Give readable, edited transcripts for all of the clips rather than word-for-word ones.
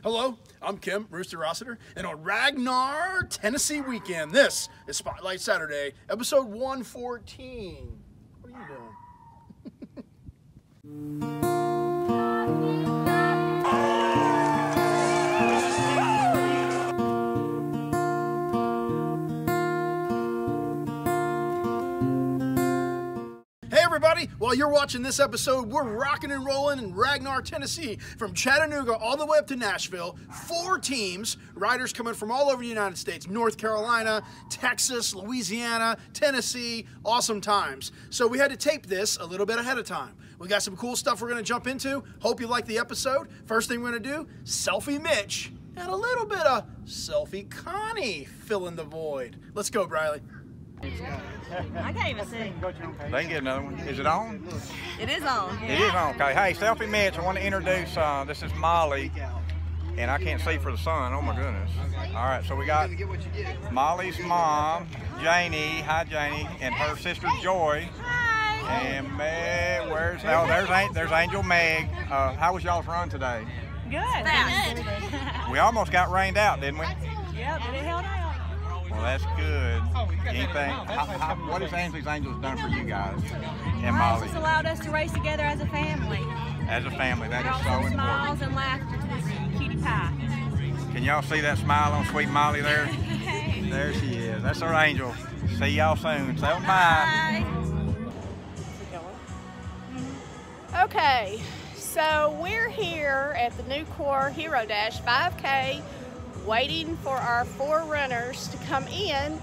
Hello, I'm Kim, Rooster Rossiter, and on Ragnar Tennessee weekend, this is Spotlight Saturday, episode 114. What are you doing? Everybody, while you're watching this episode, we're rocking and rolling in Ragnar, Tennessee, from Chattanooga all the way up to Nashville. 4 teams, riders coming from all over the United States, North Carolina, Texas, Louisiana, Tennessee, awesome times. So we had to tape this a little bit ahead of time. We got some cool stuff we're going to jump into. Hope you like the episode. First thing we're going to do, Selfie Mitch, and a little bit of Selfie Connie filling the void. Let's go, Briley. I can't even see. They can get another one. Is it on? It is on. It is on. Okay. Hey, Selfie Mitch, I want to introduce, this is Molly, and I can't see for the sun. Oh, my goodness. All right, so we got Molly's mom, Janie. Hi, Janie. And her sister, Joy. Hi. And Meg, there's Angel Meg. How was y'all's run today? Good. We almost got rained out, didn't we? Yep, but it held out. Well, that's good. Anything? What has Ainsley's Angels done for you guys and Molly? It's allowed us to race together as a family. As a family, that is so Brought some important. smiles and laughter to this cutie pie. Can y'all see that smile on sweet Molly there? There she is. That's our Angel. See y'all soon. Say bye. Okay, so we're here at the New Core Hero Dash 5K, waiting for our 4 runners to come in,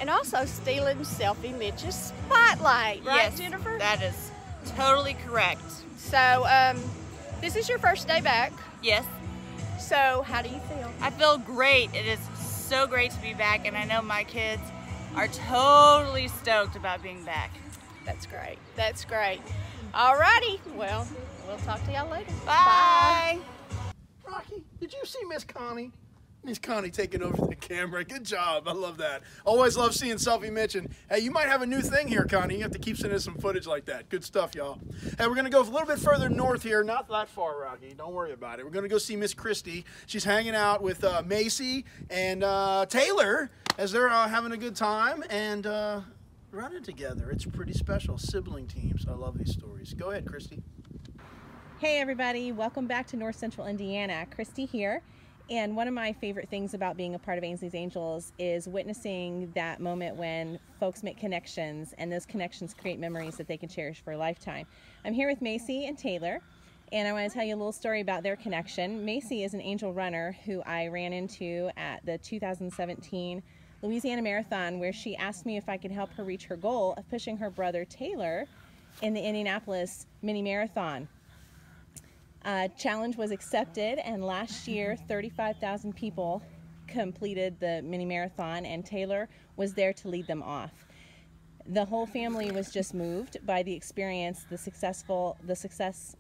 and also stealing Selfie Mitch's spotlight, right, Yes, Jennifer? that is totally correct. So, this is your first day back. Yes, So, how do you feel? I feel great. It is so great to be back, and I know my kids are totally stoked about being back. That's great. That's great. Alrighty, well, we'll talk to y'all later. Bye. Rocky, did you see Miss Connie? Miss Connie taking over the camera. Good job. I love that. Always love seeing Selfie Mitch. And hey, you might have a new thing here, Connie. You have to keep sending us some footage like that. Good stuff, y'all. Hey, we're going to go a little bit further north here. Not that far, Rocky. Don't worry about it. We're going to go see Miss Kristine. She's hanging out with Macie and Taylor as they're having a good time and running together. It's pretty special. Sibling teams. I love these stories. Go ahead, Kristine. Hey everybody, welcome back to North Central Indiana. Christy here. And one of my favorite things about being a part of Ainsley's Angels is witnessing that moment when folks make connections, and those connections create memories that they can cherish for a lifetime. I'm here with Macie and Taylor, and I want to tell you a little story about their connection. Macie is an angel runner who I ran into at the 2017 Louisiana Marathon, where she asked me if I could help her reach her goal of pushing her brother Taylor in the Indianapolis mini marathon. Challenge was accepted, and last year 35,000 people completed the mini marathon, and Taylor was there to lead them off. The whole family was just moved by the experience, the success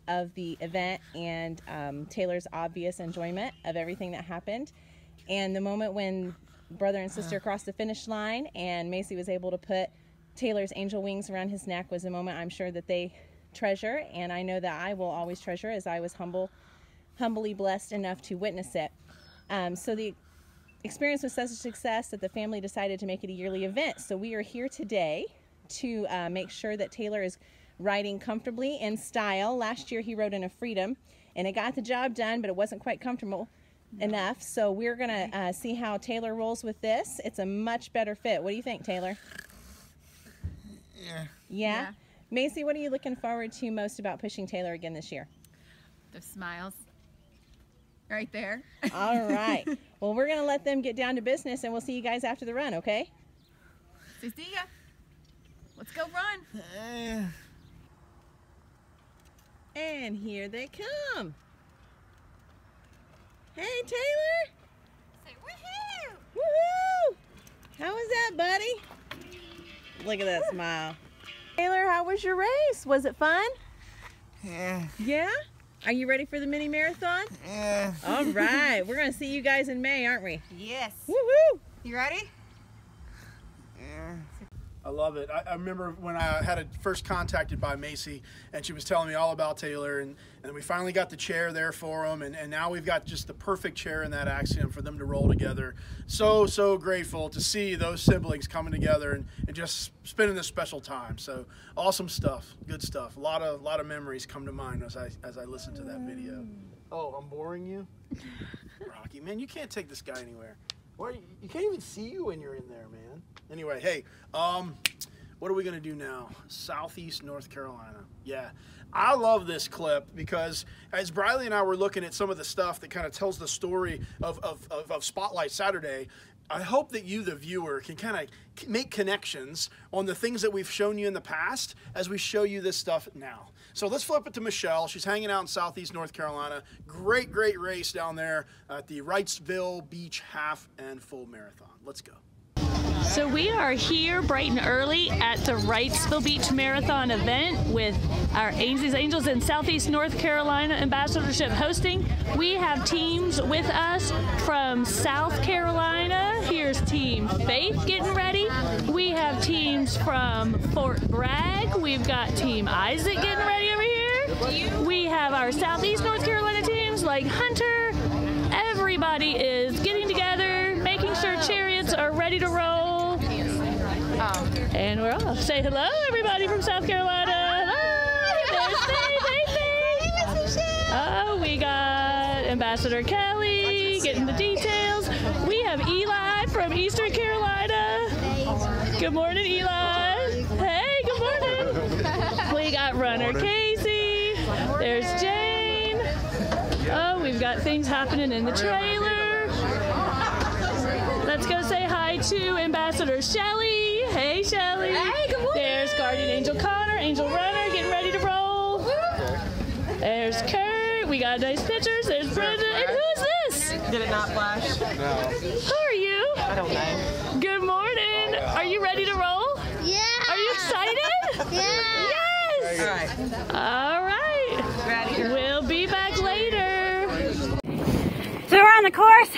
of the event, and Taylor's obvious enjoyment of everything that happened. And the moment when brother and sister crossed the finish line and Macie was able to put Taylor's angel wings around his neck was a moment I'm sure that they treasure, and I know that I will always treasure, as I was humbly blessed enough to witness it. So the experience was such a success that the family decided to make it a yearly event. So we are here today to make sure that Taylor is riding comfortably in style. Last year he rode in a Freedom, and it got the job done, but it wasn't quite comfortable enough. So we're gonna see how Taylor rolls with this. It's a much better fit. What do you think, Taylor? Yeah? Macie, what are you looking forward to most about pushing Taylor again this year? The smiles right there. All right. Well, we're going to let them get down to business, and we'll see you guys after the run, okay? See ya. Let's go run. And here they come. Hey, Taylor. Say woohoo! Woohoo! How was that, buddy? Look at that smile. Taylor, how was your race? Was it fun? Yeah. Yeah? Are you ready for the mini marathon? Yeah. All right. We're going to see you guys in May, aren't we? Yes. Woohoo! You ready? Yeah. I love it. I remember when I had first contacted by Macie, and she was telling me all about Taylor, and we finally got the chair there for them, and now we've got just the perfect chair in that Axiom for them to roll together. So grateful to see those siblings coming together and just spending this special time. So awesome stuff, good stuff. A lot of memories come to mind as I listen to that video. Oh, I'm boring you? Rocky, man, you can't take this guy anywhere. You can't even see you when you're in there, man. Anyway, hey, what are we gonna do now? Southeast North Carolina. Yeah, I love this clip because as Briley and I were looking at some of the stuff that kind of tells the story of Spotlight Saturday, I hope that you, the viewer, can kind of make connections on the things that we've shown you in the past as we show you this stuff now. So let's flip it to Michelle. She's hanging out in Southeast North Carolina. Great race down there at the Wrightsville Beach Half and Full Marathon. Let's go. So we are here bright and early at the Wrightsville Beach Marathon event with our Ainsley's Angels in Southeast North Carolina ambassadorship hosting. We have teams with us from South Carolina. Here's Team Faith getting ready. We have teams from Fort Bragg. We've got Team Isaac getting ready over here. We have our Southeast North Carolina teams like Hunter. Everybody is getting together, making sure chariots are ready to roll. And we're off. Say hello, everybody from South Carolina. Hello. There's Faith. Oh, we got Ambassador Caylee getting the details. We have Eli from Eastern Carolina. Good morning, Eli. Hey, good morning. We got runner Kasey. There's Jane. Oh, we've got things happening in the trailer. Let's go say hi to Ambassador Shelly. Hey, Shelly. Hey, good morning. There's Guardian Angel Connor, Angel Runner, getting ready to roll. There's Kurt. We got nice pictures. There's Brenda. And who is this? Did it not flash? No. Who are you? I don't know. Good morning. Are you ready to roll? Yeah. Are you excited? Yeah. Yes. All right. All right. Ready? We'll be back later. So we're on the course.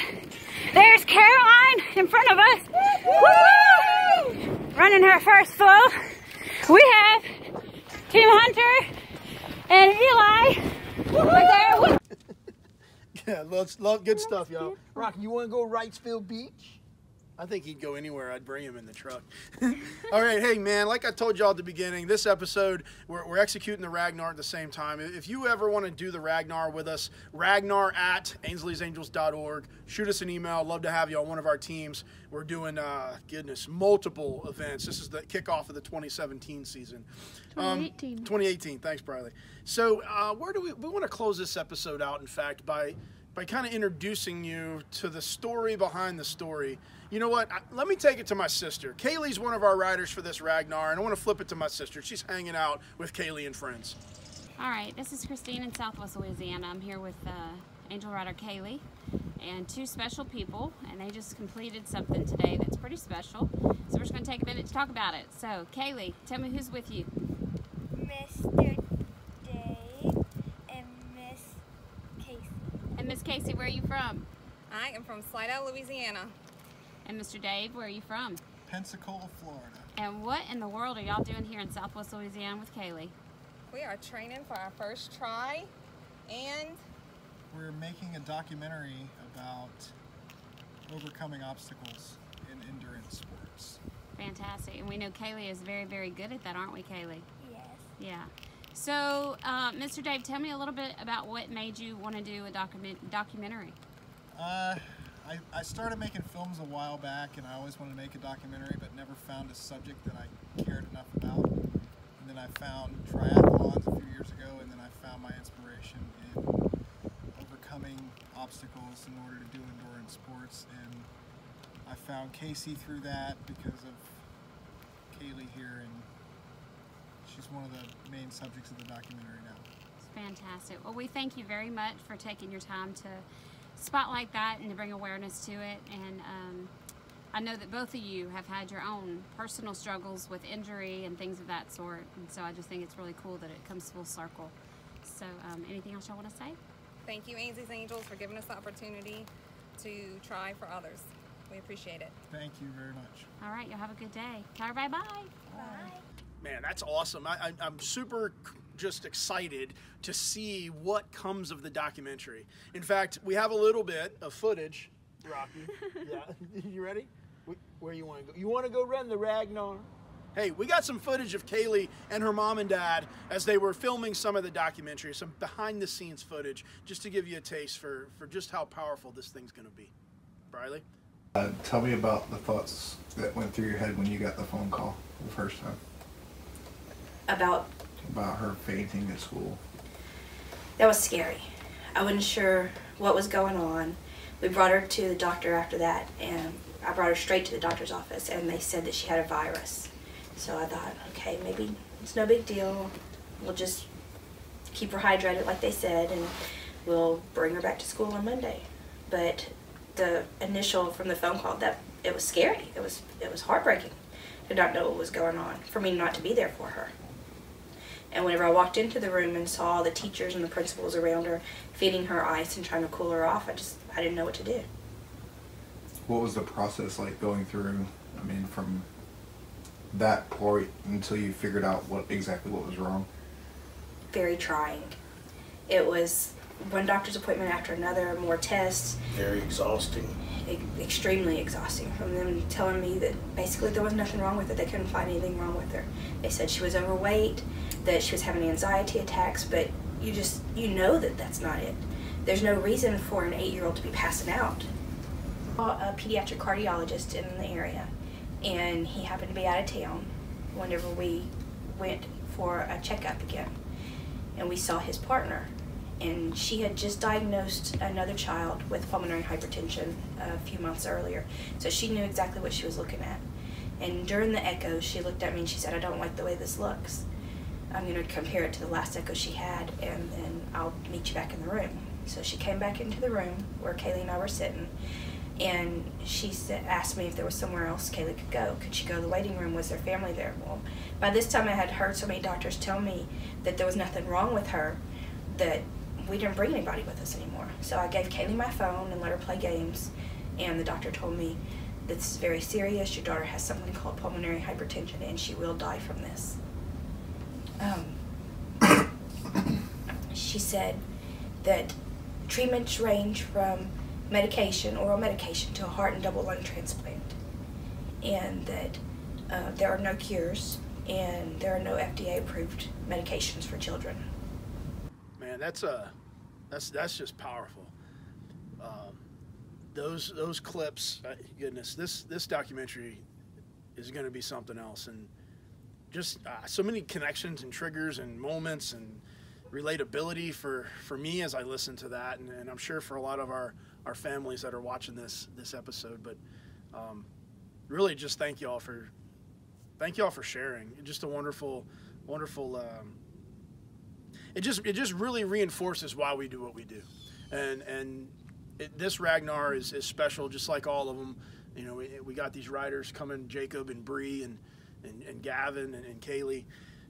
There's Caroline in front of us. Woo! Running her first flow. We have Team Hunter and Eli right there. Yeah, love good stuff, y'all. Rocky, you want to go Wrightsville Beach? I think he'd go anywhere. I'd bring him in the truck. All right, hey, man, like I told y'all at the beginning, this episode, we're executing the Ragnar at the same time. If you ever want to do the Ragnar with us, Ragnar@Ainsley'sAngels.org. Shoot us an email. I'd love to have you on one of our teams. We're doing, multiple events. This is the kickoff of the 2017 season. 2018. Thanks, Briley. So where do we want to close this episode out, in fact, by kind of introducing you to the story behind the story. You know what? Let me take it to my sister. Kaylee's one of our riders for this Ragnar, and I want to flip it to my sister. She's hanging out with Kaylee and friends. All right, this is Kristine in Southwest Louisiana. I'm here with Angel Rider Kaylee and two special people, and they just completed something today that's pretty special. So we're just going to take a minute to talk about it. So, Kaylee, tell me who's with you. Mr. Dave and Miss Kasey. And Miss Kasey, where are you from? I am from Slidell, Louisiana. And Mr. Dave, where are you from? Pensacola, Florida. And what in the world are y'all doing here in Southwest Louisiana with Kaylee? We are training for our first try, and we're making a documentary about overcoming obstacles in endurance sports. Fantastic. And we know Kaylee is very, very good at that, aren't we, Kaylee? Yes. Yeah. So, Mr. Dave, tell me a little bit about what made you want to do a documentary. I started making films a while back, and I always wanted to make a documentary, but never found a subject that I cared enough about. And then I found triathlons a few years ago, and then I found my inspiration in overcoming obstacles in order to do endurance sports. And I found Kasey through that because of Kaylee here, and she's one of the main subjects of the documentary now. It's fantastic. Well, we thank you very much for taking your time to spotlight that and to bring awareness to it. And I know that both of you have had your own personal struggles with injury and things of that sort, and so I just think it's really cool that it comes full circle. So anything else y'all want to say? Thank you, Ainsley's Angels, for giving us the opportunity to try for others. We appreciate it. Thank you very much. All right, y'all have a good day. Tell everybody bye. Bye. Man, that's awesome. I'm super just excited to see what comes of the documentary. In fact, we have a little bit of footage. Rocky, yeah, you ready? Where you want to go? You want to go run the Ragnar? Hey, we got some footage of Kayleigh and her mom and dad as they were filming some of the documentary, some behind-the-scenes footage, just to give you a taste for just how powerful this thing's going to be. Briley? Tell me about the thoughts that went through your head when you got the phone call the first time. About her fainting at school. That was scary. I wasn't sure what was going on. We brought her to the doctor after that, and I brought her straight to the doctor's office, and they said that she had a virus. So I thought, okay, maybe it's no big deal. We'll just keep her hydrated like they said, and we'll bring her back to school on Monday. But the initial from the phone call, that it was scary. It was heartbreaking to not know what was going on, for me not to be there for her. And whenever I walked into the room and saw the teachers and the principals around her feeding her ice and trying to cool her off, I didn't know what to do. What was the process like going through, I mean, from that point until you figured out exactly what was wrong? Very trying. It was one doctor's appointment after another, more tests. Very exhausting. Extremely exhausting. From them telling me that basically there was nothing wrong with her. They couldn't find anything wrong with her. They said she was overweight, that she was having anxiety attacks, but you know that that's not it. There's no reason for an 8-year-old to be passing out. A pediatric cardiologist in the area, and he happened to be out of town whenever we went for a checkup again. And we saw his partner, and she had just diagnosed another child with pulmonary hypertension a few months earlier. So she knew exactly what she was looking at. And during the echo, she looked at me and she said, "I don't like the way this looks. I'm going to compare it to the last echo she had, and then I'll meet you back in the room." So she came back into the room where Kaylee and I were sitting, and she asked me if there was somewhere else Kaylee could go. Could she go to the waiting room? Was there family there? Well, by this time I had heard so many doctors tell me that there was nothing wrong with her, that we didn't bring anybody with us anymore. So I gave Kaylee my phone and let her play games, and the doctor told me, "This is very serious. Your daughter has something called pulmonary hypertension, and she will die from this." She said that treatments range from oral medication, to a heart and double lung transplant, and that there are no cures and there are no FDA-approved medications for children. Man, that's just powerful. Those clips, goodness, this documentary is going to be something else, and just so many connections and triggers and moments and relatability for me as I listen to that, and I'm sure for a lot of our families that are watching this episode. But really, just thank y'all for sharing. Just a wonderful. It just really reinforces why we do what we do, and this Ragnar is special, just like all of them. You know, we got these riders coming, Jacob and Bree and Gavin and Kaylee.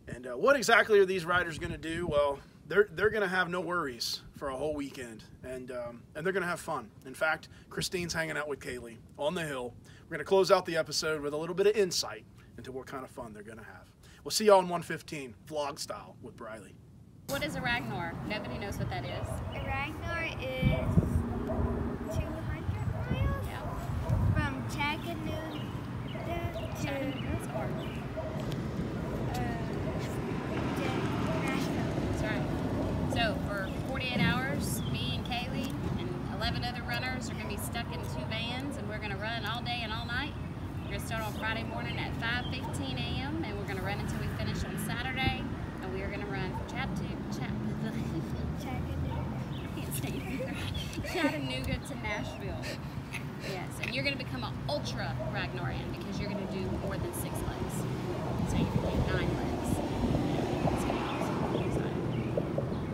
And what exactly are these riders going to do? Well, they're going to have no worries for a whole weekend, and they're going to have fun. In fact, Kristine's hanging out with Kaylee on the hill. We're going to close out the episode with a little bit of insight into what kind of fun they're going to have. We'll see y'all in 115, vlog style with Briley. What is a Ragnar? Nobody knows what that is. A Ragnar is 200 miles from Chattanooga to Nashville. That's right. So for 48 hours, me and Kaylee and 11 other runners are going to be stuck in 2 vans, and we're going to run all day and all night. We're going to start on Friday morning at 5:15 a.m. and we're going to run until we finish on Saturday. And we are going to run from Chattanooga to Nashville. Yes, and you're going to become an ultra Ragnarian because you're going to do more than 6 legs. So you can do 9 legs. It's going to be awesome. I'm excited.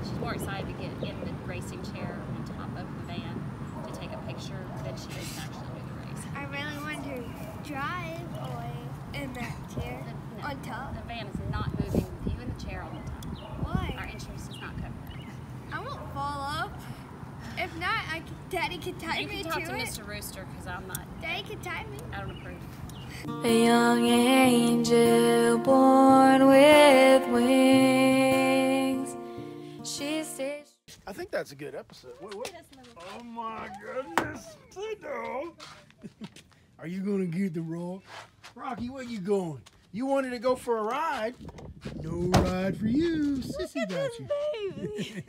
She's more excited to get in the racing chair on top of the van to take a picture than she is to actually do the race. I really want to drive away in that chair on top. The van is not moving with you in the chair all the time. Why? Our insurance does not cover that. I won't fall off. If not, Daddy can tie You me can talk to to it. Mr. Rooster because I'm not. Daddy can tie me. I don't approve. A young angel born with wings. She said. I think that's a good episode. What? Oh my goodness. Tito. Are you going to get the roll? Rocky, where you going? You wanted to go for a ride. No ride for you. Sissy got you.